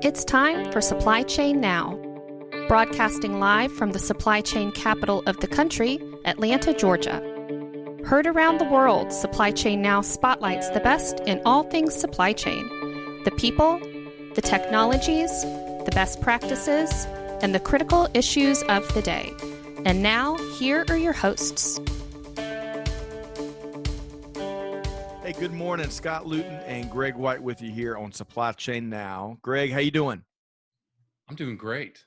It's time for Supply Chain Now. Broadcasting live from the supply chain capital of the country, Atlanta, Georgia. Heard around the world, Supply Chain Now spotlights the best in all things supply chain. The people, the technologies, the best practices, and the critical issues of the day. And now, here are your hosts. Hey, good morning. Scott Luton and Greg White with you here on Supply Chain Now. Greg, how you doing? I'm doing great.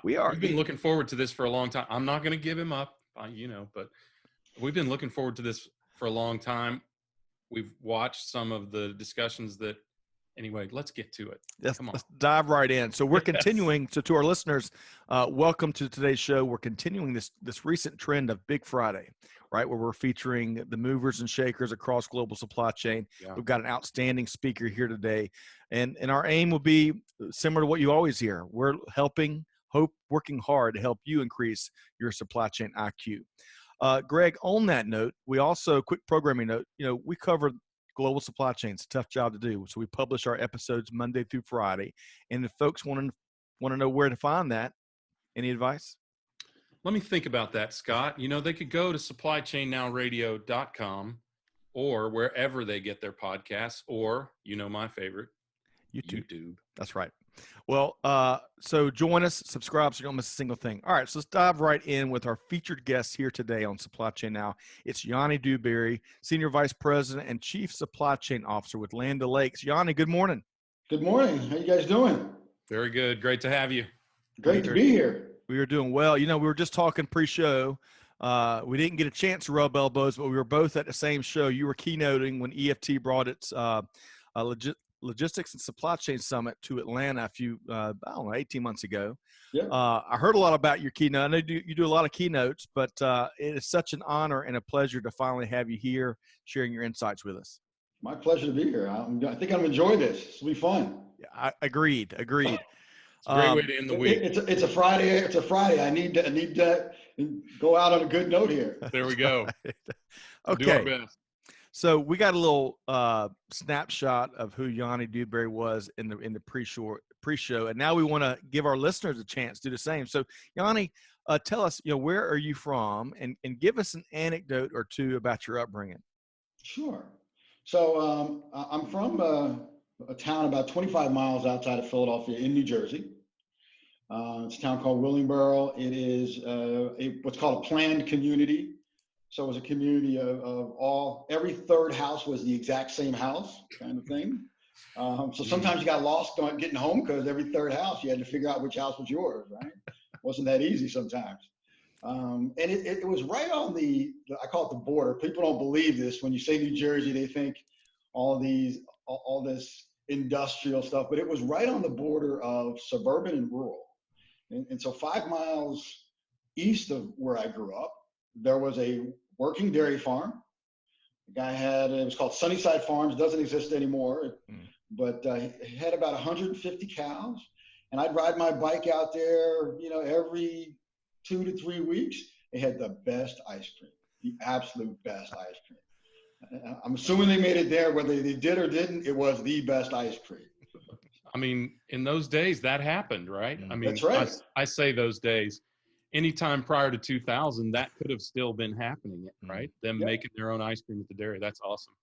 We've been looking forward to this for a long time. I'm not going to give him up, but we've been looking forward to this for a long time. We've watched some of the discussions anyway, let's get to it. Come on. Let's dive right in. So we're continuing. So to our listeners, welcome to today's show. We're continuing this recent trend of Big Friday, right, where we're featuring the movers and shakers across global supply chain. Yeah. We've got an outstanding speaker here today. And our aim will be similar to what you always hear. We're working hard to help you increase your supply chain IQ. Greg, on that note, we also, quick programming note, we cover global supply chains, a tough job to do. So we publish our episodes Monday through Friday. And if folks want to know where to find that, any advice? Let me think about that, Scott. They could go to supplychainnowradio.com or wherever they get their podcasts, or, my favorite, YouTube. That's right. Well, so join us, subscribe so you don't miss a single thing. All right, so let's dive right in with our featured guest here today on Supply Chain Now. It's Yone Dewberry, Senior Vice President and Chief Supply Chain Officer with OLakes. Yone, good morning. Good morning. How you guys doing? Very good. Great to have you. Great to be here. We are doing well. We were just talking pre-show. We didn't get a chance to rub elbows, but we were both at the same show. You were keynoting when EFT brought its Logistics and Supply Chain Summit to Atlanta a few, 18 months ago. Yeah. I heard a lot about your keynote. I know you do a lot of keynotes, but it is such an honor and a pleasure to finally have you here sharing your insights with us. My pleasure to be here. I think I'm going to enjoy this. This will be fun. Yeah, agreed. It's a great way to end the week. It's a Friday. It's a Friday. I need to go out on a good note here. There we go. Okay. Do our best. So we got a little snapshot of who Yone Dewberry was in the pre-show, and now we want to give our listeners a chance to do the same. So Yone, tell us, where are you from, and give us an anecdote or two about your upbringing. Sure. So I'm from a town about 25 miles outside of Philadelphia in New Jersey. It's a town called Willingboro. It is what's called a planned community. So it was a community of every third house was the exact same house kind of thing. So sometimes you got lost getting home because every third house you had to figure out which house was yours, right? Wasn't that easy sometimes. And it was right on I call it the border. People don't believe this. When you say New Jersey, they think all this industrial stuff, but it was right on the border of suburban and rural. And so 5 miles east of where I grew up, there was a working dairy farm. The guy it was called Sunnyside Farms, doesn't exist anymore, but he had about 150 cows. And I'd ride my bike out there, every 2 to 3 weeks. They had the best ice cream, the absolute best ice cream. I'm assuming they made it there, whether they did or didn't, it was the best ice cream. I mean, in those days that happened, right? I mean, that's right. I say those days. Anytime prior to 2000, that could have still been happening, right? Them making their own ice cream at the dairy. That's awesome.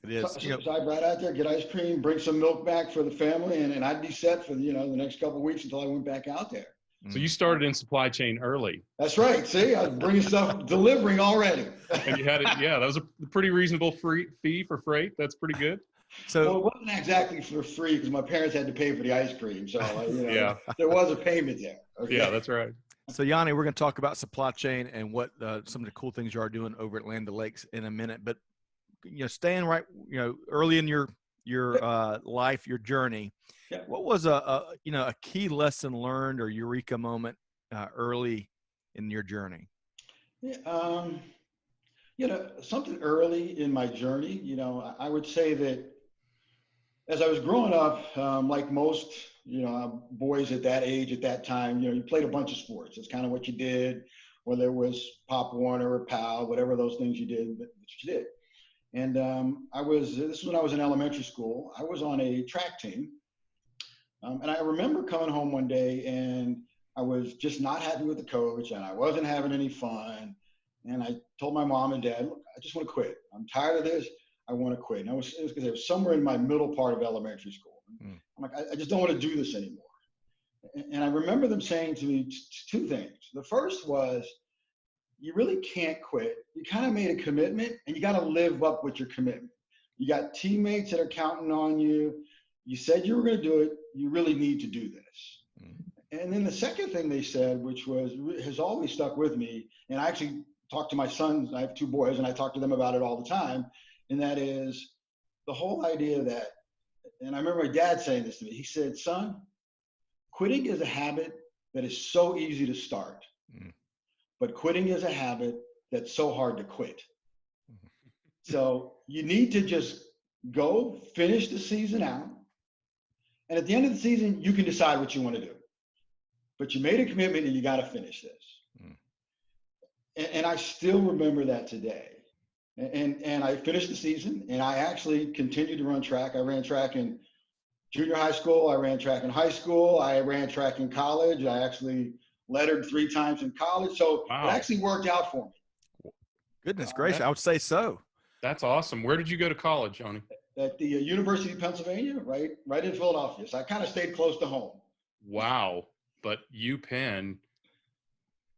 It is. So I'd ride out there, get ice cream, bring some milk back for the family, and I'd be set for the next couple of weeks until I went back out there. So you started in supply chain early. That's right. See, I was bringing stuff, delivering already. And you had it. Yeah, that was a pretty reasonable fee for freight. That's pretty good. So it wasn't exactly for free because my parents had to pay for the ice cream. So there was a payment there. Okay? Yeah, that's right. So Yone, we're going to talk about supply chain and what some of the cool things you are doing over at OLakes in a minute. But staying right, early in your life, your journey, what was a key lesson learned or eureka moment early in your journey? Something early in my journey. I would say that as I was growing up, like most boys at that age, at that time, you played a bunch of sports. It's kind of what you did, whether it was Pop Warner or PAL, whatever those things you did, that's what you did. And this is when I was in elementary school. I was on a track team And I remember coming home one day and I was just not happy with the coach and I wasn't having any fun. And I told my mom and dad, look, I just want to quit. I'm tired of this. I want to quit. And it was because I was somewhere in my middle part of elementary school. I'm like, I just don't want to do this anymore. And I remember them saying to me two things. The first was, you really can't quit. You kind of made a commitment and you got to live up with your commitment. You got teammates that are counting on you. You said you were going to do it. You really need to do this. And then the second thing they said, which has always stuck with me, and I actually talked to my sons, I have 2 boys, and I talk to them about it all the time, and that is the whole idea that, and I remember my dad saying this to me, he said, son, quitting is a habit that is so easy to start, but quitting is a habit that's so hard to quit. So you need to just go finish the season out, and at the end of the season, you can decide what you want to do. But you made a commitment and you got to finish this. And I still remember that today. And I finished the season and I actually continued to run track. I ran track in junior high school. I ran track in high school. I ran track in college. I actually lettered 3 times in college. So It actually worked out for me. Goodness gracious, I would say so. That's awesome. Where did you go to college, Yone? At the University of Pennsylvania, right in Philadelphia. So I kind of stayed close to home. Wow. But UPenn,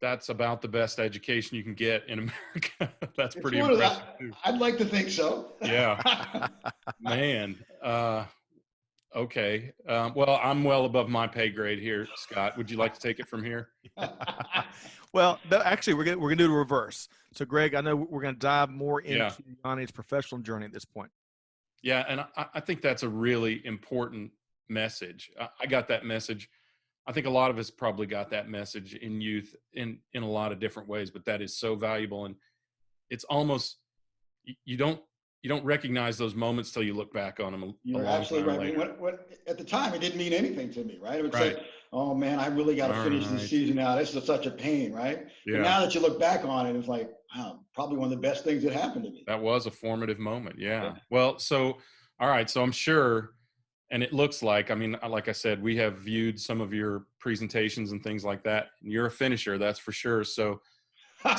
that's about the best education you can get in America. That's pretty impressive. I'd like to think so. Yeah. Man. Okay. Well, I'm well above my pay grade here, Scott. Would you like to take it from here? Well, actually, we're gonna do the reverse. So, Greg, I know we're gonna dive more into Yone's professional journey at this point. Yeah, and I think that's a really important message. I got that message. I think a lot of us probably got that message in youth in a lot of different ways, but that is so valuable. And it's almost, you don't recognize those moments till you look back on them. You're absolutely right. I mean, at the time, it didn't mean anything to me, right? It was like, oh man, I really got to finish this season out. This is such a pain, right? Yeah. But now that you look back on it, it's like, wow, probably one of the best things that happened to me. That was a formative moment. Yeah. Well, so, all right. So I'm sure, and it looks like, I mean, like I said, we have viewed some of your presentations and things like that. You're a finisher, that's for sure. So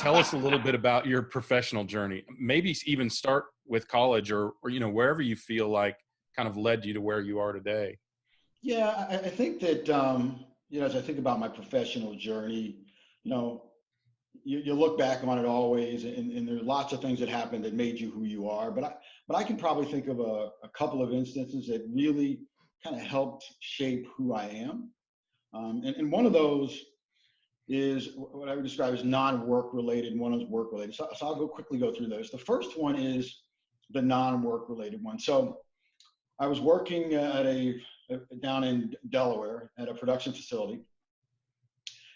tell us a little bit about your professional journey. Maybe even start with college or wherever you feel like kind of led you to where you are today. Yeah, I think that, as I think about my professional journey, you look back on it always, and there's lots of things that happened that made you who you are. But I can probably think of a couple of instances that really kind of helped shape who I am. And one of those is what I would describe as non-work related, and one is work related. So I'll quickly go through those. The first one is the non-work related one. So I was working down in Delaware at a production facility.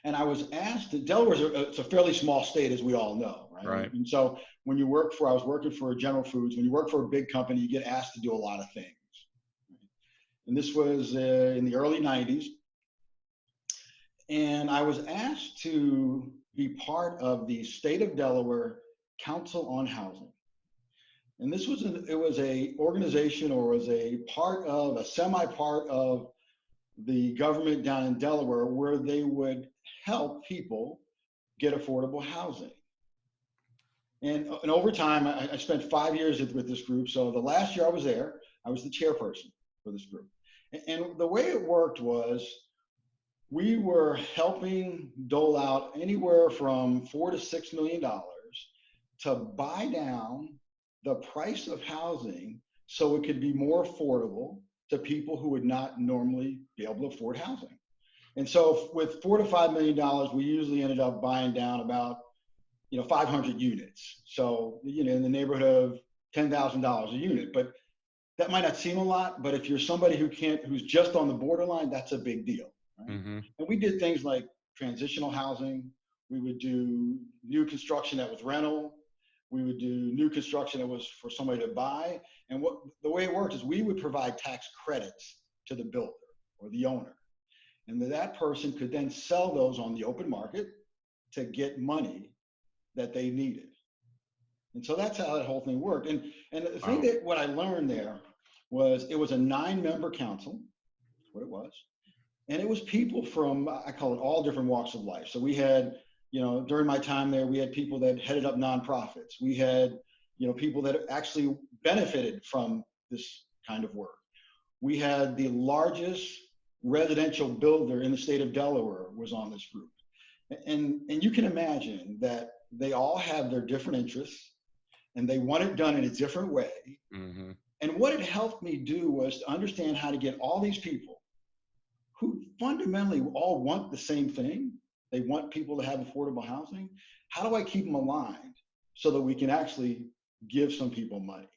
And I was asked, Delaware it's a fairly small state, as we all know, right? Right. And so when I was working for General Foods, when you work for a big company, you get asked to do a lot of things. And this was in the early 90s. And I was asked to be part of the State of Delaware Council on Housing. And this was a organization, or was a semi-part of the government down in Delaware, where they would help people get affordable housing. And over time, I spent 5 years with this group. So the last year I was there, I was the chairperson for this group. And the way it worked was, we were helping dole out anywhere from $4 to $6 million to buy down the price of housing so it could be more affordable to people who would not normally be able to afford housing. And so with $4 to $5 million, we usually ended up buying down about 500 units. So in the neighborhood of $10,000 a unit. But that might not seem a lot, but if you're somebody who's just on the borderline, that's a big deal. Right? Mm-hmm. And we did things like transitional housing. We would do new construction that was rental. We would do new construction that was for somebody to buy. And the way it worked is we would provide tax credits to the builder or the owner. And that person could then sell those on the open market to get money that they needed. And so that's how that whole thing worked. And the thing that what I learned there was, it was a 9-member council, that's what it was. And it was people from, I call it all different walks of life. So we had, during my time there, we had people that headed up nonprofits. We had, people that actually benefited from this kind of work. We had the largest residential builder in the state of Delaware was on this group. And you can imagine that they all have their different interests and they want it done in a different way. Mm-hmm. And what it helped me do was to understand how to get all these people who fundamentally all want the same thing. They want people to have affordable housing. How do I keep them aligned so that we can actually give some people money?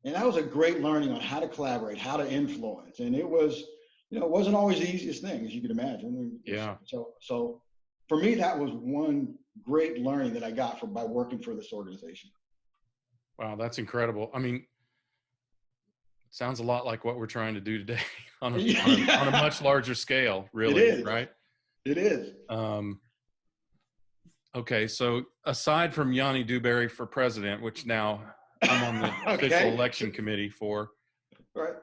And that was a great learning on how to collaborate, how to influence. And it was, it wasn't always the easiest thing, as you can imagine. Yeah. So for me, that was one great learning that I got by working for this organization. Wow, that's incredible. I mean, sounds a lot like what we're trying to do today on a much larger scale, really, it is. Right? It is. Okay, so aside from Yone Dewberry for president, which now I'm on the official election committee for, right?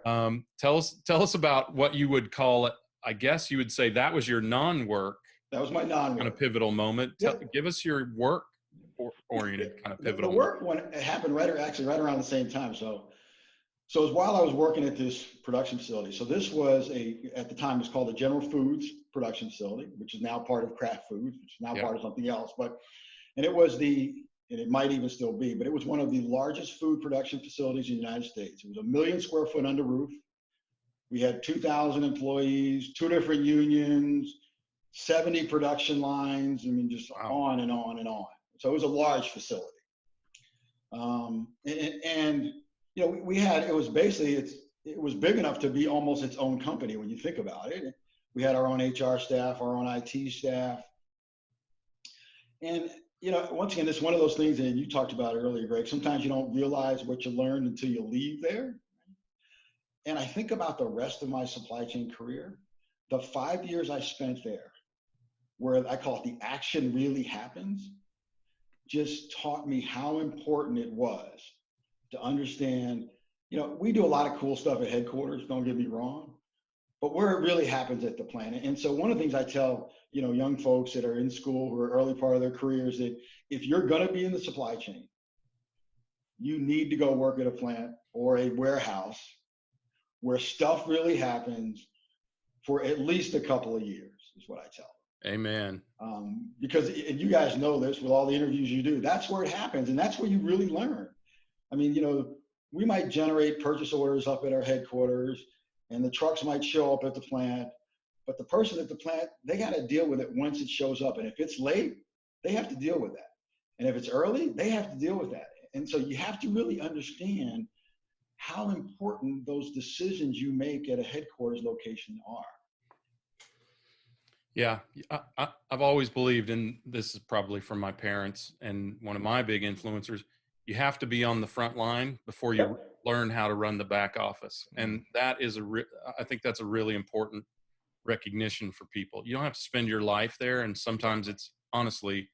Tell us about what you would call it. I guess you would say that was your non-work. That was my non-work. Kind of pivotal moment. Give us your work-oriented kind of pivotal. The work one happened right around the same time. So it was while I was working at this production facility. So this was at the time it was called the General Foods production facility, which is now part of Kraft Foods, which is now part of something else. And it might even still be, but it was one of the largest food production facilities in the United States. It was 1 million square foot under roof. We had 2,000 employees, 2 different unions, 70 production lines. I mean, just on and on and on. So it was a large facility. It was big enough to be almost its own company when you think about it. We had our own HR staff, our own IT staff. And, once again, it's one of those things, and you talked about it earlier, Greg, sometimes you don't realize what you learned until you leave there. And I think about the rest of my supply chain career, the 5 years I spent there, where I call it the action really happens, just taught me how important it was to understand, we do a lot of cool stuff at headquarters, don't get me wrong, but where it really happens at the plant. And so one of the things I tell, young folks that are in school who are early part of their careers, that if you're going to be in the supply chain, you need to go work at a plant or a warehouse where stuff really happens for at least a couple of years, is what I tell them. Amen. Because, and you guys know this with all the interviews you do, that's where it happens. And that's where you really learn. I mean, we might generate purchase orders up at our headquarters and the trucks might show up at the plant, but the person at the plant, they got to deal with it once it shows up. And if it's late, they have to deal with that. And if it's early, they have to deal with that. And so you have to really understand how important those decisions you make at a headquarters location are. Yeah, I've always believed, and this is probably from my parents and one of my big influencers, you have to be on the front line before you learn how to run the back office. And that is I think that's a really important recognition for people. You don't have to spend your life there. And sometimes it's, honestly,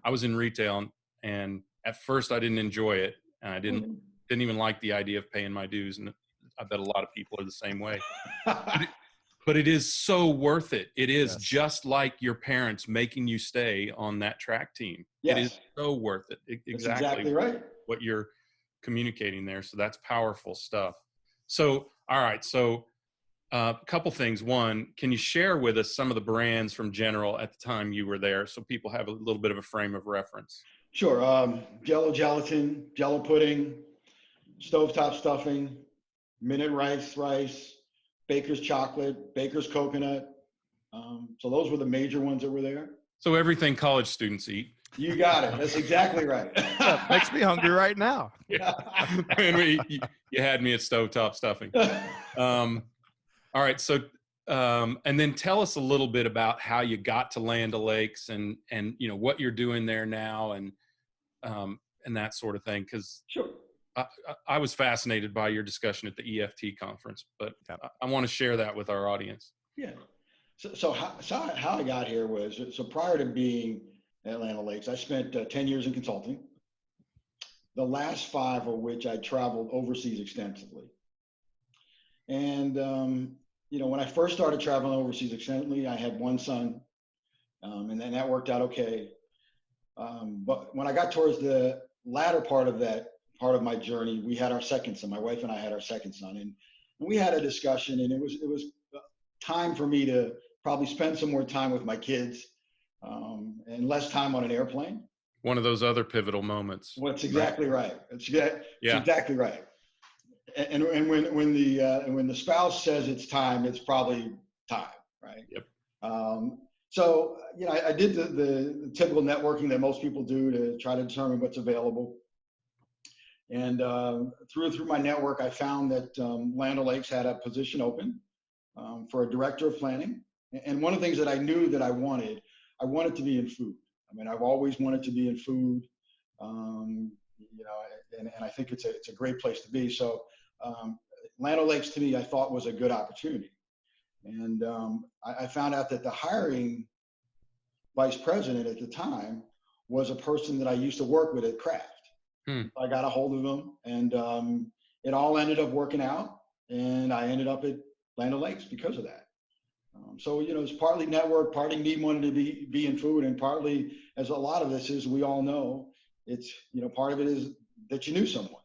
I was in retail and at first I didn't enjoy it. And I didn't even like the idea of paying my dues. And I bet a lot of people are the same way. But it is so worth it. It is just like your parents making you stay on that track team. It is so worth it. Exactly right. What you're communicating there. So that's powerful stuff. So, all right. So a couple things. One, can you share with us some of the brands from General at the time you were there so people have a little bit of a frame of reference? Sure. Jello gelatin, Jello pudding, stovetop stuffing, minute rice, Baker's chocolate, Baker's coconut. So those were the major ones that were there. So everything college students eat. You got it. That's exactly right. Makes me hungry right now. Man, you had me at stovetop stuffing. All right. So, and then tell us a little bit about how you got to Land O'Lakes and what you're doing there now and that sort of thing. Cause sure. I was fascinated by your discussion at the EFT conference, but I want to share that with our audience. Yeah. So how I got here was, so prior to being at Land O'Lakes, I spent 10 years in consulting, the last 5 of which I traveled overseas extensively. And, when I first started traveling overseas extensively, I had one son, and then that worked out okay. But when I got towards the latter part of my journey, we had our second son. My wife and I had our second son, and we had a discussion, and it was time for me to probably spend some more time with my kids, and less time on an airplane. One of those other pivotal moments. Well, that's exactly right. It's exactly right. And when the spouse says it's time, it's probably time, right? Yep. So I did the typical networking that most people do to try to determine what's available. And through my network, I found that Land O'Lakes had a position open for a director of planning. And one of the things that I knew that I wanted to be in food. I mean, I've always wanted to be in food, and I think it's a great place to be. So Land O'Lakes to me, I thought was a good opportunity. And I found out that the hiring vice president at the time was a person that I used to work with at Kraft. I got a hold of him, and it all ended up working out, and I ended up at Land O'Lakes because of that. So it's partly network, partly need wanted to be in food, and partly, as a lot of this is, we all know, it's part of it is that you knew someone.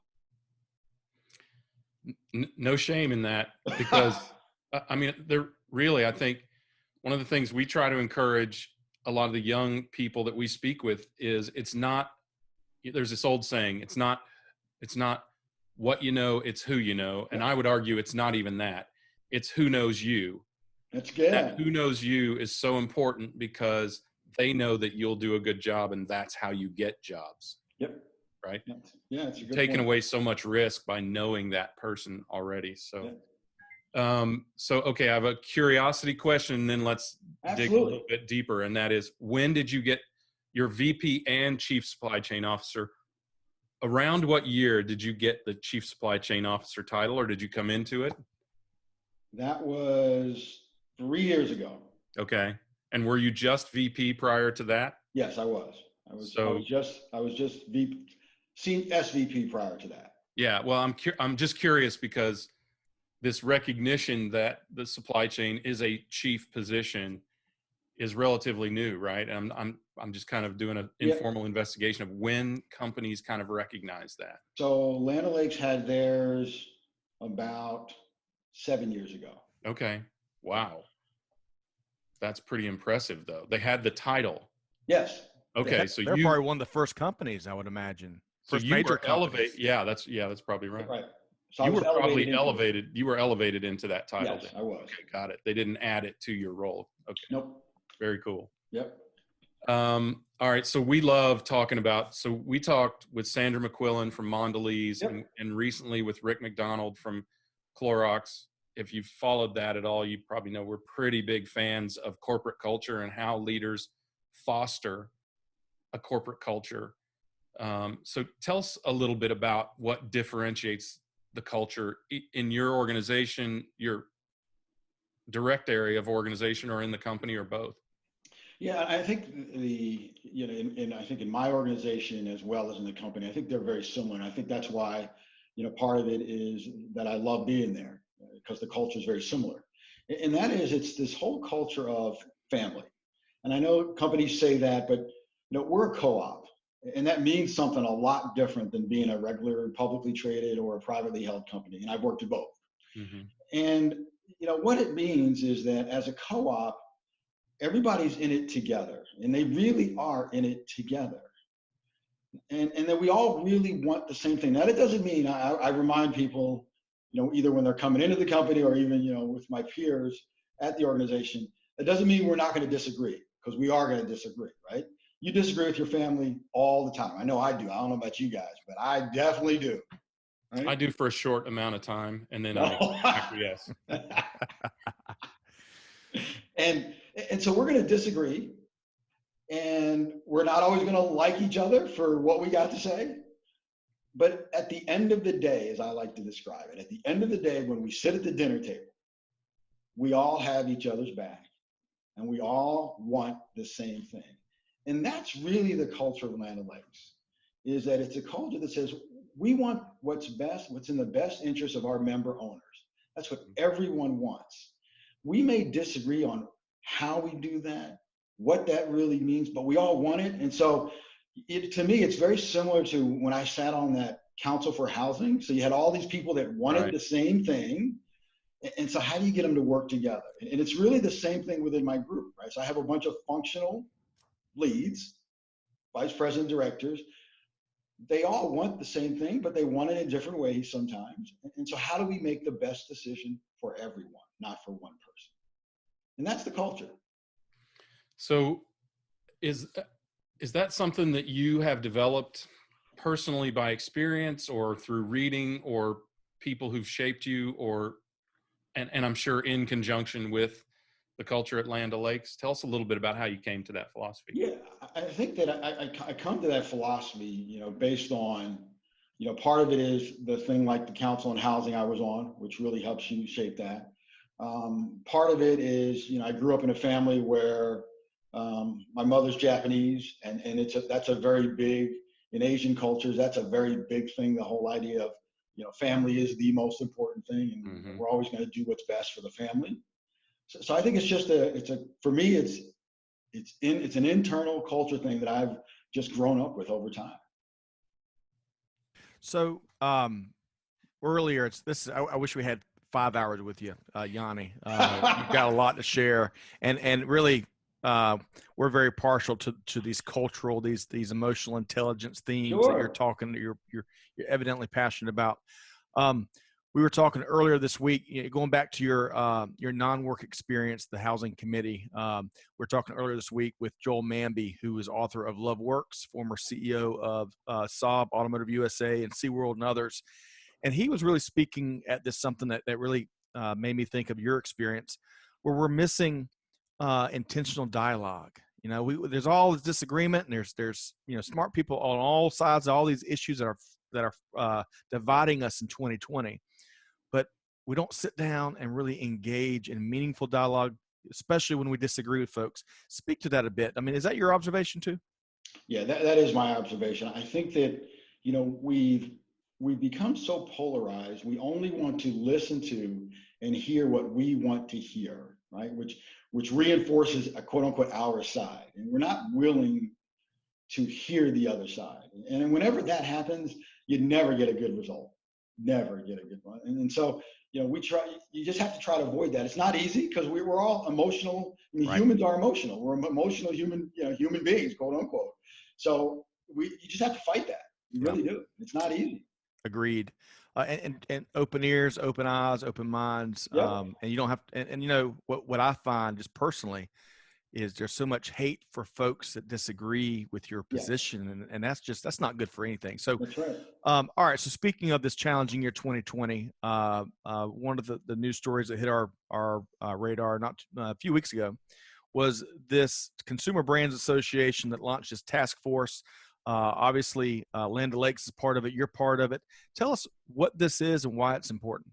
No shame in that, because I mean, I think one of the things we try to encourage a lot of the young people that we speak with is there's this old saying, it's not what you know, it's who you know. And I would argue it's not even that. It's who knows you. That's good. That who knows you is so important, because they know that you'll do a good job, and that's how you get jobs. Yep. Right? Yeah, it's a good taking point. away so much risk by knowing that person already. So okay, I have a curiosity question, and then let's dig a little bit deeper. And that is, when did you get your VP and Chief Supply Chain Officer? Around what year did you get the Chief Supply Chain Officer title, or did you come into it? That was 3 years ago. Okay. And were you just VP prior to that? Yes, I was. I was just VP, SVP prior to that. Yeah. Well, I'm just curious, because this recognition that the supply chain is a chief position is relatively new, right? And I'm just kind of doing an informal investigation of when companies kind of recognize that. So Land O'Lakes had theirs about 7 years ago. Okay. Wow. That's pretty impressive, though. They had the title. Yes. Okay. They're probably one of the first companies, I would imagine. First major elevated. Yeah, that's probably right. Right. So you were probably elevated. You were elevated into that title. Yes, then. I was. Okay, got it. They didn't add it to your role. Okay. Nope. Very cool. Yep. All right. So we love talking about, so we talked with Sandra McQuillan from Mondelez, and recently with Rick McDonald from Clorox. If you've followed that at all, you probably know we're pretty big fans of corporate culture and how leaders foster a corporate culture. So tell us a little bit about what differentiates the culture in your organization, your direct area of organization, or in the company, or both. Yeah, I think I think in my organization as well as in the company, I think they're very similar. And I think that's why, part of it is that I love being there, because the culture is very similar. And that is, it's this whole culture of family. And I know companies say that, but we're a co-op, and that means something a lot different than being a regular publicly traded or a privately held company. And I've worked at both. Mm-hmm. And what it means is that as a co-op, everybody's in it together, and they really are in it together. And that we all really want the same thing. Now, that doesn't mean, I remind people, either when they're coming into the company or even, with my peers at the organization, it doesn't mean we're not going to disagree, because we are going to disagree, right? You disagree with your family all the time. I know I do. I don't know about you guys, but I definitely do. Right? I do for a short amount of time, and then I acquiesce. And so we're going to disagree, and we're not always going to like each other for what we got to say. But at the end of the day, as I like to describe it, at the end of the day, when we sit at the dinner table, we all have each other's back, and we all want the same thing. And that's really the culture of Land O'Lakes, is that it's a culture that says we want what's best, what's in the best interest of our member owners. That's what everyone wants. We may disagree on how we do that, what that really means, but we all want it. And so to me, it's very similar to when I sat on that council for housing. So you had all these people that wanted the same thing. And so how do you get them to work together? And it's really the same thing within my group, right? So I have a bunch of functional leads, vice president directors. They all want the same thing, but they want it in different ways sometimes. And so how do we make the best decision for everyone, not for one person? And that's the culture. So is that something that you have developed personally by experience or through reading or people who've shaped you, or and I'm sure in conjunction with the culture at Land O'Lakes? Tell us a little bit about how you came to that philosophy. Yeah, I think that I come to that philosophy, based on, part of it is the thing like the Council on Housing I was on, which really helps you shape that. Part of it is, I grew up in a family where my mother's Japanese, and that's a very big, in Asian cultures, that's a very big thing, the whole idea of, family is the most important thing, and we're always going to do what's best for the family. So I think it's just for me, it's an internal culture thing that I've just grown up with over time. So earlier, I wish we had 5 hours with you, Yone. You've got a lot to share, and really, we're very partial to these cultural, these emotional intelligence themes that you're talking. You're evidently passionate about. We were talking earlier this week, going back to your non-work experience, the housing committee. We're talking earlier this week with Joel Manby, who is author of Love Works, former CEO of Saab, Automotive USA, and SeaWorld, and others. And he was really speaking at this, something that really made me think of your experience, where we're missing intentional dialogue. There's all this disagreement, and there's smart people on all sides of all these issues that are dividing us in 2020. But we don't sit down and really engage in meaningful dialogue, especially when we disagree with folks. Speak to that a bit. I mean, is that your observation too? Yeah, that is my observation. I think that, we've become so polarized. We only want to listen to and hear what we want to hear, right? Which reinforces a quote unquote our side. And we're not willing to hear the other side. And whenever that happens, you never get a good result. Never get a good one. And so, you just have to try to avoid that. It's not easy because we're all emotional. I mean, humans are emotional. We're emotional human beings, quote unquote. So you just have to fight that. You really do. It's not easy. Agreed. And open ears, open eyes, open minds. And you don't have to, and what I find just personally is there's so much hate for folks that disagree with your position. And that's not good for anything. So, that's right. All right. So speaking of this challenging year, 2020, one of the news stories that hit our radar a few weeks ago was this Consumer Brands Association that launched this task force. Obviously, Land O'Lakes is part of it. You're part of it. Tell us what this is and why it's important.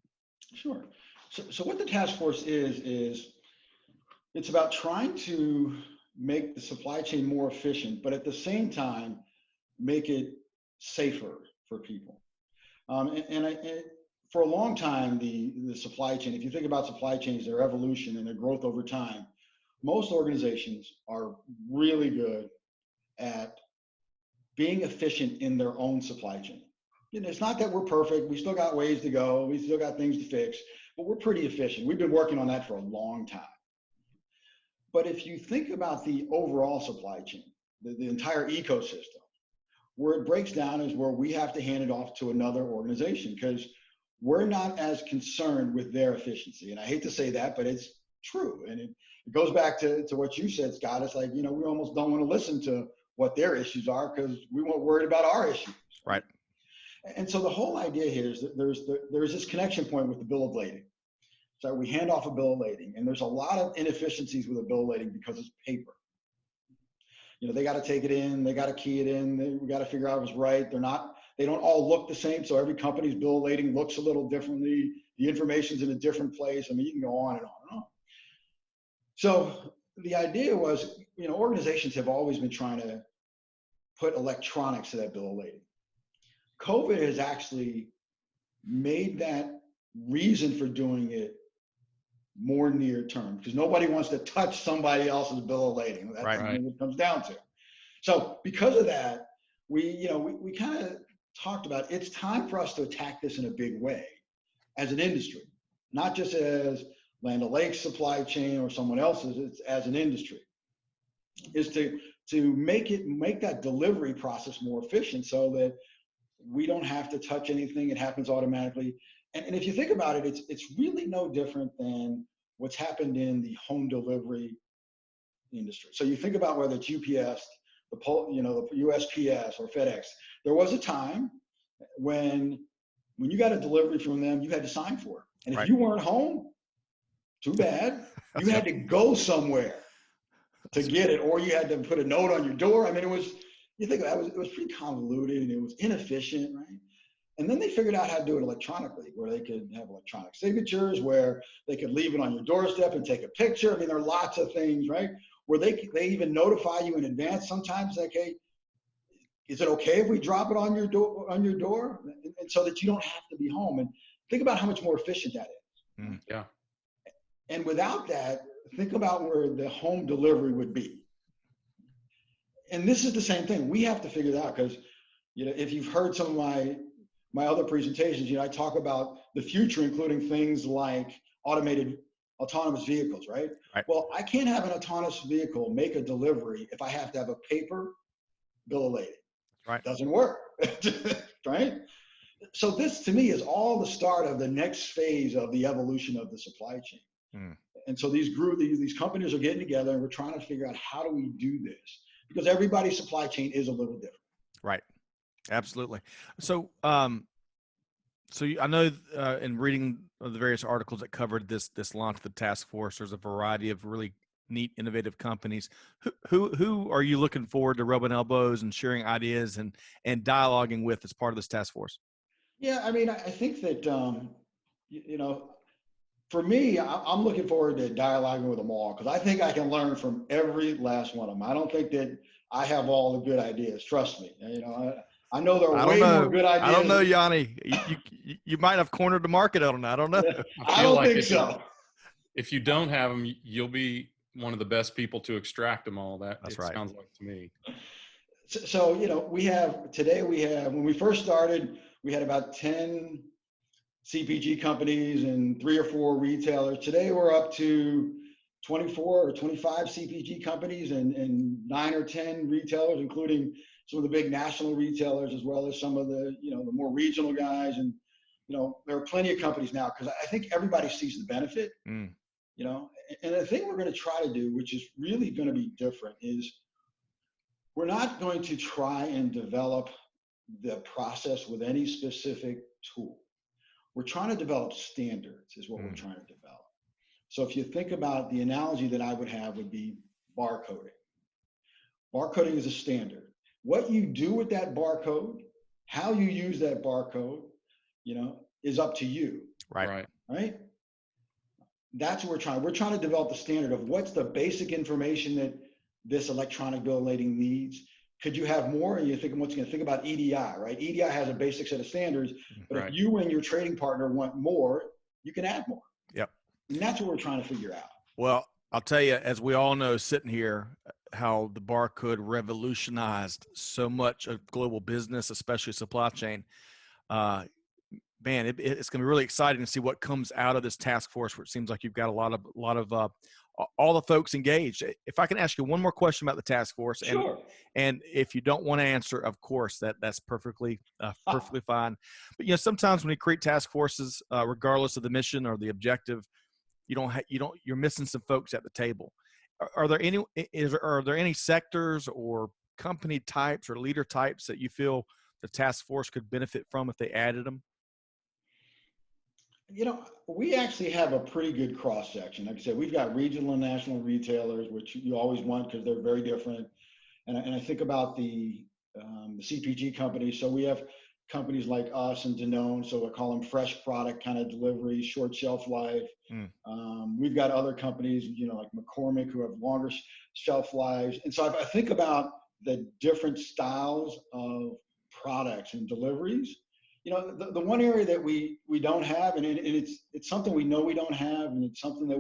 Sure. So what the task force is it's about trying to make the supply chain more efficient, but at the same time, make it safer for people. And for a long time, the supply chain, if you think about supply chains, their evolution and their growth over time, most organizations are really good at being efficient in their own supply chain. It's not that we're perfect. We still got ways to go. We still got things to fix, but we're pretty efficient. We've been working on that for a long time. But if you think about the overall supply chain, the entire ecosystem, where it breaks down is where we have to hand it off to another organization because we're not as concerned with their efficiency. And I hate to say that, but it's true. And it goes back to what you said, Scott. It's like, we almost don't want to listen to what their issues are because we weren't worried about our issues. Right. And so the whole idea here is that there's this connection point with the bill of lading. So we hand off a bill of lading, and there's a lot of inefficiencies with a bill of lading because it's paper. They got to take it in, they got to key it in, we got to figure out if it's right. They don't all look the same. So every company's bill of lading looks a little differently. The information's in a different place. I mean, you can go on and on and on. So the idea was, organizations have always been trying to put electronics to that bill of lading. COVID has actually made that reason for doing it more near term, because nobody wants to touch somebody else's bill of lading. That's Right. what it comes down to. So because of that, we kind of talked about it's time for us to attack this in a big way as an industry, not just as Land O'Lakes supply chain or someone else's. It's as an industry, is to make that delivery process more efficient so that we don't have to touch anything. It happens automatically. And if you think about it, it's really no different than what's happened in the home delivery industry. So you think about whether it's UPS, the USPS or FedEx. There was a time when you got a delivery from them, you had to sign for it. And if you weren't home, too bad. You had to go somewhere to get it, or you had to put a note on your door. I mean, it was pretty convoluted and it was inefficient, right? And then they figured out how to do it electronically, where they could have electronic signatures, where they could leave it on your doorstep and take a picture. I mean, there are lots of things, right? Where they even notify you in advance sometimes, like, hey, is it okay if we drop it on your door? And so that you don't have to be home. And think about how much more efficient that is. Yeah. And without that, think about where the home delivery would be. And this is the same thing. We have to figure that out, because if you've heard some of my other presentations, I talk about the future, including things like autonomous vehicles, right? Well, I can't have an autonomous vehicle make a delivery if I have to have a paper bill of lading. Right. It doesn't work, right? So this, to me, is all the start of the next phase of the evolution of the supply chain. And so these companies are getting together, and we're trying to figure out, how do we do this? Because everybody's supply chain is a little different. Right. Absolutely. So, I know in reading the various articles that covered this launch of the task force, there's a variety of really neat, innovative companies. Who are you looking forward to rubbing elbows and sharing ideas and dialoguing with as part of this task force? Yeah, I mean, I think that for me, I'm looking forward to dialoguing with them all, because I think I can learn from every last one of them. I don't think that I have all the good ideas. Trust me. I know there are way more good ideas. I don't know, Yone. You might have cornered the market on it. I don't know. I don't think so. If you don't have them, you'll be one of the best people to extract them all. That's right. Sounds like to me. So, when we first started, we had about 10 CPG companies and 3 or 4 retailers. Today, we're up to 24 or 25 CPG companies and 9 or 10 retailers, including some of the big national retailers, as well as some of the, the more regional guys. And, there are plenty of companies now, because I think everybody sees the benefit, and the thing we're going to try to do, which is really going to be different, is we're not going to try and develop the process with any specific tool. We're trying to develop standards, is what we're trying to develop. So if you think about the analogy that I would have would be barcoding. Barcoding is a standard. What you do with that barcode, how you use that barcode, is up to you. Right. That's what we're trying. We're trying to develop the standard of what's the basic information that this electronic bill of lading needs. Could you have more? And you think, once again, think about EDI, right? EDI has a basic set of standards, but if you and your trading partner want more, you can add more. Yep. And that's what we're trying to figure out. Well, I'll tell you, as we all know, sitting here, how the barcode revolutionized so much of global business, especially supply chain. Man, it's going to be really exciting to see what comes out of this task force, where it seems like you've got a lot of all the folks engaged. If I can ask you one more question about the task force, Sure. And if you don't want to answer, of course, that's perfectly fine. But sometimes when you create task forces, regardless of the mission or the objective, you're missing some folks at the table. Are there any sectors or company types or leader types that you feel the task force could benefit from if they added them? We actually have a pretty good cross section. Like I said, we've got regional and national retailers, which you always want because they're very different. And I think about the CPG companies. So we have companies like us and Danone. So we call them fresh product kind of delivery, short shelf life. We've got other companies, like McCormick, who have longer shelf lives. And so if I think about the different styles of products and deliveries, The one area that we don't have, and it's something we know we don't have, and it's something that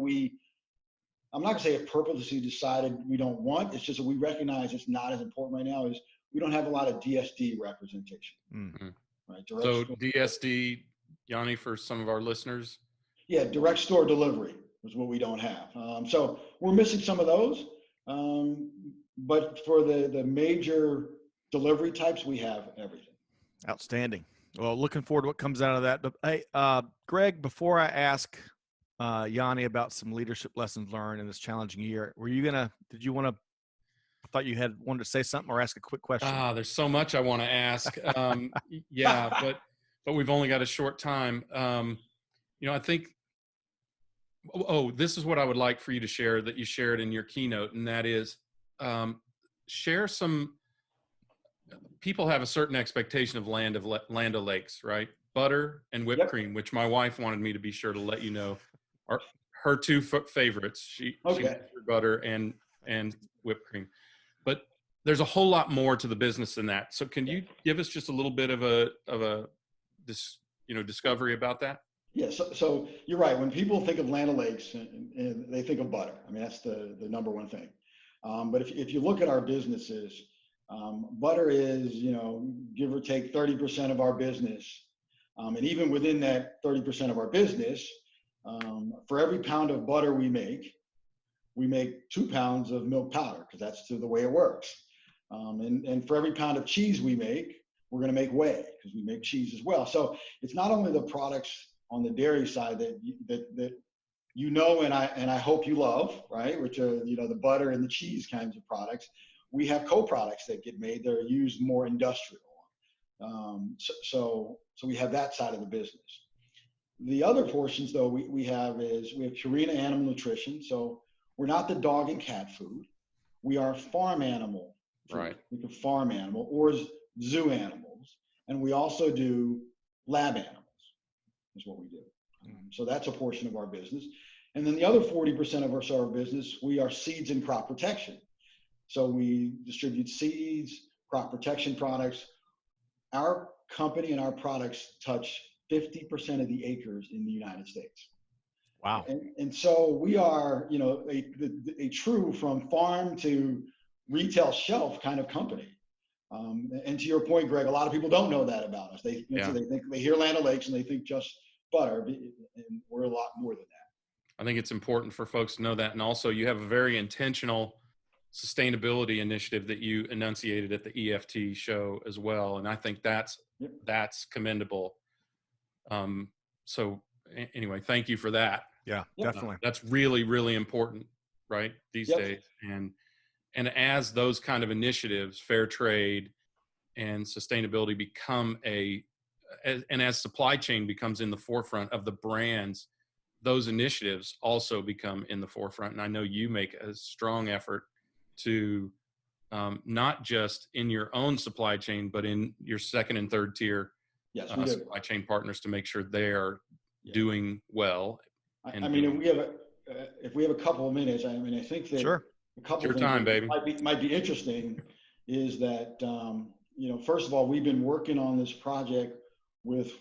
I'm not gonna say it purposely decided we don't want. It's just that we recognize it's not as important right now. Is we don't have a lot of DSD representation. Mm-hmm. Right. So DSD, Yone, for some of our listeners. Yeah, direct store delivery is what we don't have. So we're missing some of those. But for the major delivery types, we have everything. Outstanding. Well, looking forward to what comes out of that. But hey, Greg, before I ask Yone about some leadership lessons learned in this challenging year, I thought you wanted to say something or ask a quick question. There's so much I want to ask. Yeah, but we've only got a short time. I think, this is what I would like for you to share that you shared in your keynote, and that is share some. People have a certain expectation of Land O'Lakes, right? Butter and whipped cream, which my wife wanted me to be sure to let you know are her two favorites. She makes butter and whipped cream, but there's a whole lot more to the business than that. So can you give us just a little bit of a discovery about that? Yeah, so you're right. When people think of Land O'Lakes, and they think of butter. I mean, that's the number one thing. But if you look at our businesses, butter is, give or take 30% of our business. And even within that 30% of our business, for every pound of butter we make 2 pounds of milk powder, because that's the way it works. And for every pound of cheese we make, we're going to make whey, because we make cheese as well. So it's not only the products on the dairy side that and I hope you love, right? Which are the butter and the cheese kinds of products. We have co-products that get made that are used more industrial. So we have that side of the business. The other portions, though, we have Purina Animal Nutrition. So we're not the dog and cat food. We are farm animal food. Right. We can farm animal or zoo animals, and we also do lab animals. Is what we do. So that's a portion of our business. And then the other 40% of our business, we are seeds and crop protection. So we distribute seeds, crop protection products. Our company and our products touch 50% of the acres in the United States. Wow. And so we are, a true from farm to retail shelf kind of company. And to your point, Greg, a lot of people don't know that about us. They think they hear Land O'Lakes and they think just butter, and we're a lot more than that. I think it's important for folks to know that. And also you have a very intentional sustainability initiative that you enunciated at the EFT show as well. And I think that's commendable. So anyway, thank you for that. Yeah, definitely. That's really, really important, right? These days. And as those kind of initiatives, fair trade and sustainability become and as supply chain becomes in the forefront of the brands, those initiatives also become in the forefront. And I know you make a strong effort to not just in your own supply chain, but in your second and third tier supply chain partners to make sure they are doing well. If we have a couple of minutes, I think that a couple of things that might be interesting is that, first of all, we've been working on this project with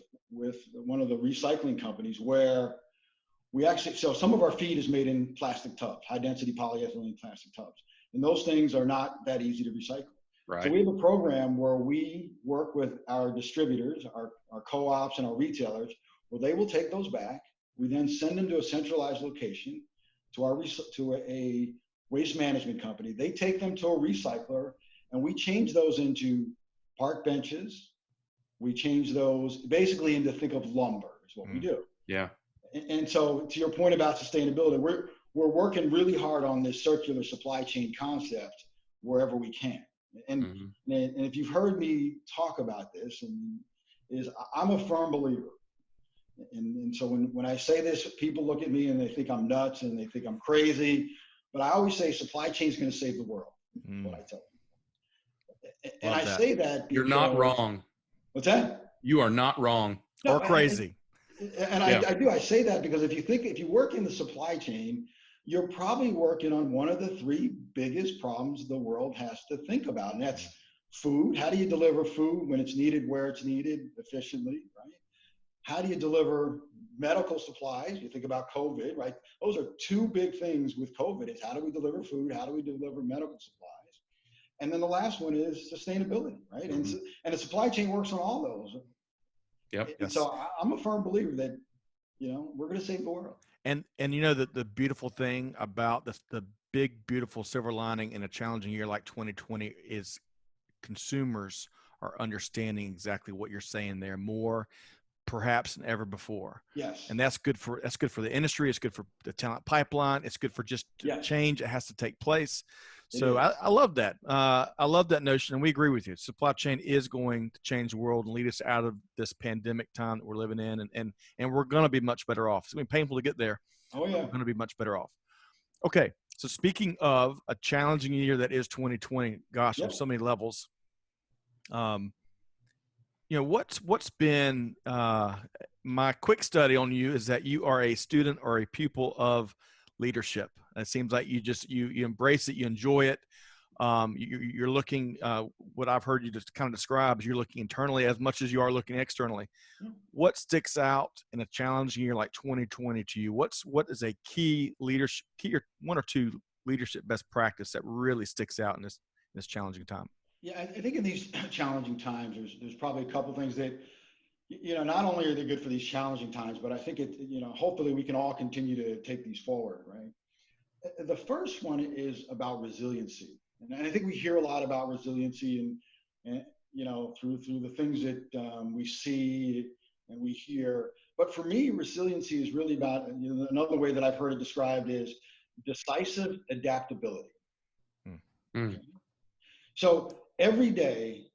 one of the recycling companies where so some of our feed is made in plastic tubs, high density polyethylene plastic tubs. And those things are not that easy to recycle. Right. So we have a program where we work with our distributors, our co-ops and our retailers, where they will take those back. We then send them to a centralized location to a waste management company. They take them to a recycler, and we change those into park benches. We change those basically into think of lumber is what we do. Yeah. And so to your point about sustainability, we're working really hard on this circular supply chain concept wherever we can. And if you've heard me talk about this, I'm a firm believer. And so when I say this, people look at me and they think I'm nuts and they think I'm crazy. But I always say supply chain is going to save the world. That's what I tell them. And I say that because, you're not wrong. What's that? You are not wrong or crazy. I say that because if you work in the supply chain, you're probably working on one of the three biggest problems the world has to think about, and that's food. How do you deliver food when it's needed, where it's needed, efficiently, right? How do you deliver medical supplies? You think about COVID, right? Those are two big things with COVID is how do we deliver food? How do we deliver medical supplies? And then the last one is sustainability, right? Mm-hmm. And the supply chain works on all those. Yep. And Yes. so I'm a firm believer that, we're going to save the world. And the beautiful thing about the big, beautiful silver lining in a challenging year like 2020 is consumers are understanding exactly what you're saying there more perhaps than ever before. Yes. And that's good for the industry. It's good for the talent pipeline. It's good for just change. It has to take place. So I love that. I love that notion. And we agree with you. Supply chain is going to change the world and lead us out of this pandemic time that we're living in. And we're going to be much better off. It's going to be painful to get there. Oh, yeah. We're going to be much better off. Okay. So speaking of a challenging year that is 2020, gosh, on so many levels, what's been my quick study on you is that you are a student or a pupil of leadership. It seems like you embrace it, you enjoy it. You're looking, what I've heard you just kind of describe is you're looking internally as much as you are looking externally. What sticks out in a challenging year like 2020 to you? What is a key leadership, or one or two leadership best practice that really sticks out in this challenging time? Yeah, I think in these challenging times, there's probably a couple things that, not only are they good for these challenging times, but I think hopefully we can all continue to take these forward, right? The first one is about resiliency. And I think we hear a lot about resiliency and through the things that we see and we hear. But for me, resiliency is really about, another way that I've heard it described is decisive adaptability. Mm. So every day,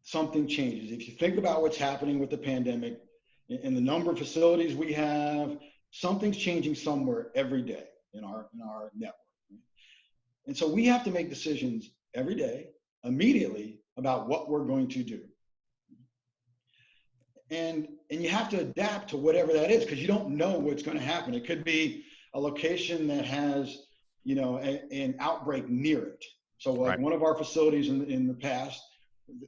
something changes. If you think about what's happening with the pandemic and the number of facilities we have, something's changing somewhere every day in our network. And so we have to make decisions every day, immediately, about what we're going to do. And you have to adapt to whatever that is, because you don't know what's going to happen. It could be a location that has, an outbreak near it. So like one of our facilities in the past,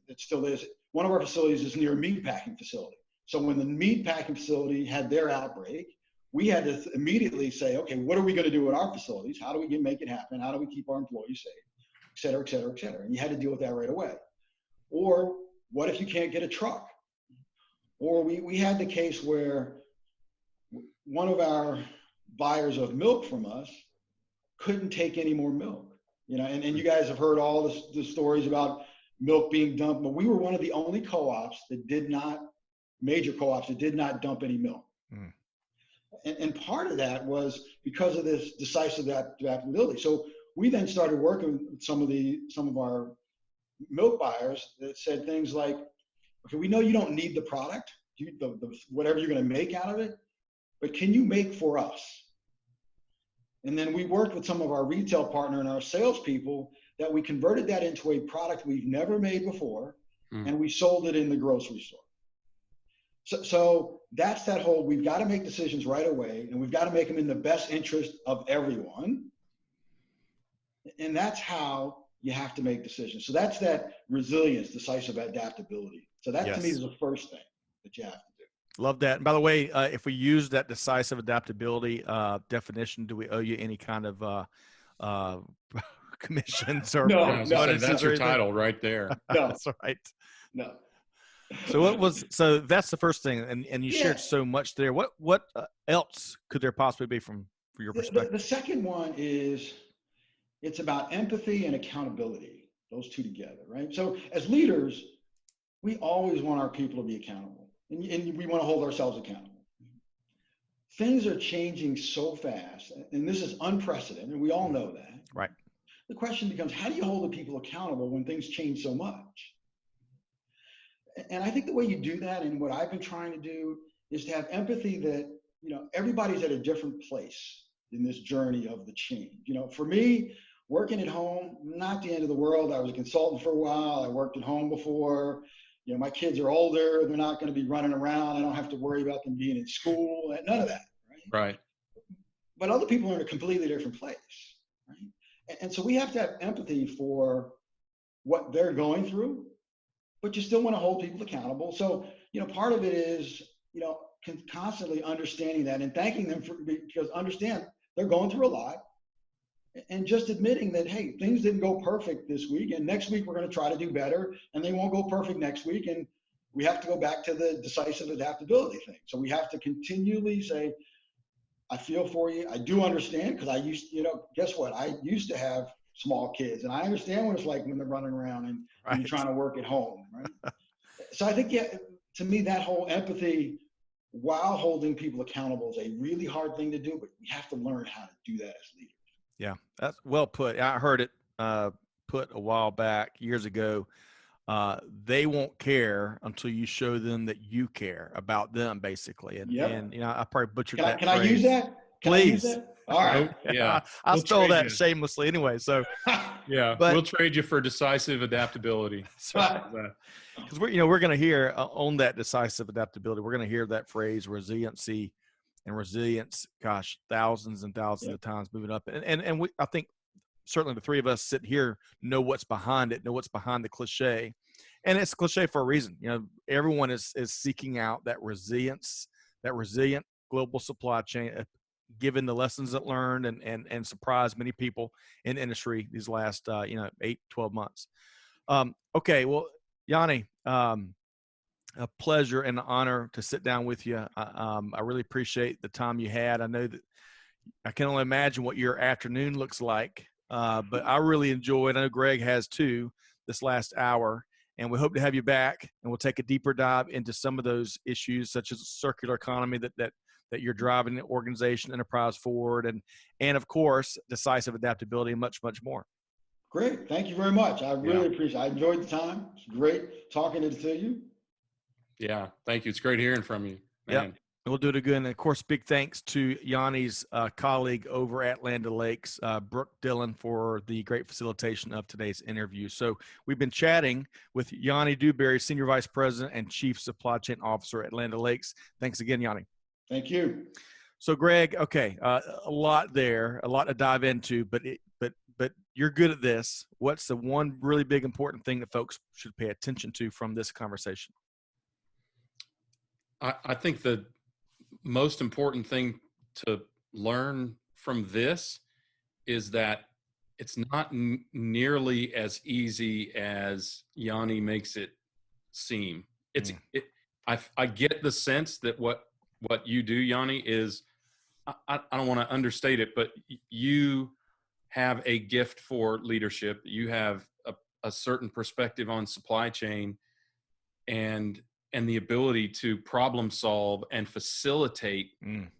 it still is, one of our facilities is near a meat packing facility. So when the meat packing facility had their outbreak, we had to immediately say, okay, what are we going to do with our facilities? How do we make it happen? How do we keep our employees safe, et cetera, et cetera, et cetera? And you had to deal with that right away. Or what if you can't get a truck? Or we had the case where one of our buyers of milk from us couldn't take any more milk. And you guys have heard all the stories about milk being dumped, but we were one of the only major co-ops that did not dump any milk. Mm. And part of that was because of this decisive adaptability. So we then started working with some of our milk buyers that said things like, okay, we know you don't need the product, whatever you're going to make out of it, but can you make for us? And then we worked with some of our retail partner and our salespeople that we converted that into a product we've never made before, and we sold it in the grocery store. So that's that whole, we've got to make decisions right away, and we've got to make them in the best interest of everyone. And that's how you have to make decisions. So that's that resilience, decisive adaptability. So that to me is the first thing that you have to do. Love that. And by the way, if we use that decisive adaptability definition, do we owe you any kind of commissions or that's your title right there? No. That's right. No. So that's the first thing, and you shared so much there. What else could there possibly be from your perspective? The second one is it's about empathy and accountability, those two together, right? So as leaders, we always want our people to be accountable, and we want to hold ourselves accountable. Things are changing so fast, and this is unprecedented, and we all know that. Right. The question becomes, how do you hold the people accountable when things change so much? And I think the way you do that, and what I've been trying to do, is to have empathy that, everybody's at a different place in this journey of the change. For me, working at home, not the end of the world. I was a consultant for a while. I worked at home before. My kids are older. They're not going to be running around. I don't have to worry about them being in school. None of that, right? Right. But other people are in a completely different place, right? And so we have to have empathy for what they're going through, but you still want to hold people accountable. So, part of it is, constantly understanding that and thanking them because understand they're going through a lot, and just admitting that, hey, things didn't go perfect this week, and next week we're going to try to do better, and they won't go perfect next week. And we have to go back to the decisive adaptability thing. So we have to continually say, I feel for you. I do understand, because guess what? I used to have small kids, and I understand what it's like when they're running around and you're trying to work at home, right? So I think, to me, that whole empathy while holding people accountable is a really hard thing to do, but we have to learn how to do that as leaders. Yeah, that's well put. I heard it put a while back, years ago. They won't care until you show them that you care about them, basically. And I probably butchered that. Can I use that? Please. All right. Yeah. I stole that shamelessly anyway. So yeah, we'll trade you for decisive adaptability. Because we're going to hear on that decisive adaptability, we're going to hear that phrase resiliency and resilience, gosh, thousands and thousands of times moving up. And I think certainly the three of us sitting here know what's behind it, know what's behind the cliche. And it's a cliche for a reason. Everyone is seeking out that resilience, that resilient global supply chain, given the lessons it learned and surprised many people in industry these last 8, 12 months. Okay, well, Yone, a pleasure and an honor to sit down with you. I really appreciate the time you had. I know that I can only imagine what your afternoon looks like, but I really enjoyed, I know Greg has too, this last hour, and we hope to have you back, and we'll take a deeper dive into some of those issues, such as circular economy that you're driving the organization enterprise forward, and of course, decisive adaptability and much, much more. Great. Thank you very much. I really appreciate it. I enjoyed the time. It's great talking to you. Yeah. Thank you. It's great hearing from you. Yeah. We'll do it again. And of course, big thanks to Yone's colleague over at Land O'Lakes, Brooke Dillon, for the great facilitation of today's interview. So we've been chatting with Yone Dewberry, Senior Vice President and Chief Supply Chain Officer at Land O'Lakes. Thanks again, Yone. Thank you. So Greg, okay, a lot there, a lot to dive into, but you're good at this. What's the one really big important thing that folks should pay attention to from this conversation? I think the most important thing to learn from this is that it's not nearly as easy as Yone makes it seem. I get the sense that what you do, Yone, is, I don't want to understate it, but you have a gift for leadership. You have a certain perspective on supply chain and the ability to problem solve and facilitate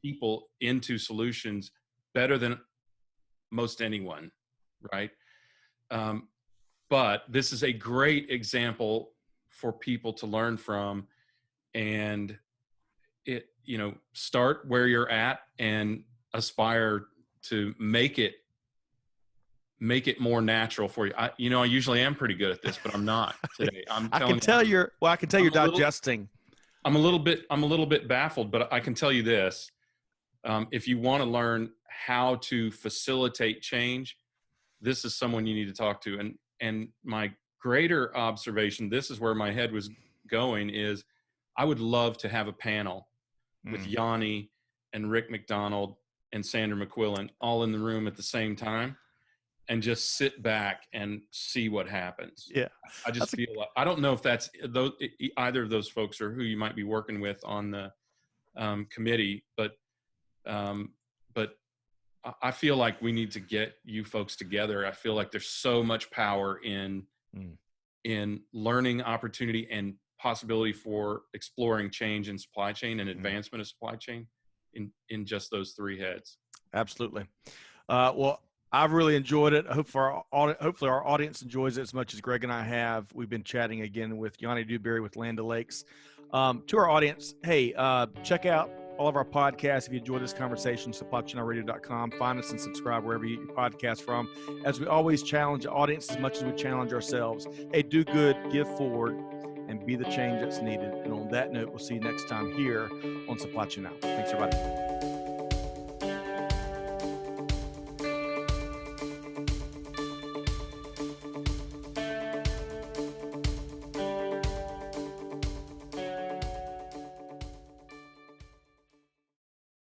people into solutions better than most anyone, right? But this is a great example for people to learn from, and start where you're at and aspire to make it more natural for you. I usually am pretty good at this, but I'm not today. I can tell you're digesting. I'm a little bit baffled, but I can tell you this. If you want to learn how to facilitate change, this is someone you need to talk to. And my greater observation, this is where my head was going, is I would love to have a panel with Yone and Rick McDonald and Sandra McQuillan all in the room at the same time, and just sit back and see what happens. Yeah. I just feel like, I don't know if that's either of those folks or who you might be working with on the committee, but I feel like we need to get you folks together. I feel like there's so much power in learning opportunity and possibility for exploring change in supply chain and advancement of supply chain in just those three heads. Absolutely. Well, I've really enjoyed it. Hopefully our audience enjoys it as much as Greg and I have. We've been chatting again with Yone Dewberry with Land O'Lakes. To our audience, hey, check out all of our podcasts. If you enjoyed this conversation, supplychainradio.com. Find us and subscribe wherever you get your podcast from. As we always challenge the audience as much as we challenge ourselves. Hey, do good, give forward, and be the change that's needed. And on that note, we'll see you next time here on Supply Chain Now. Thanks, everybody.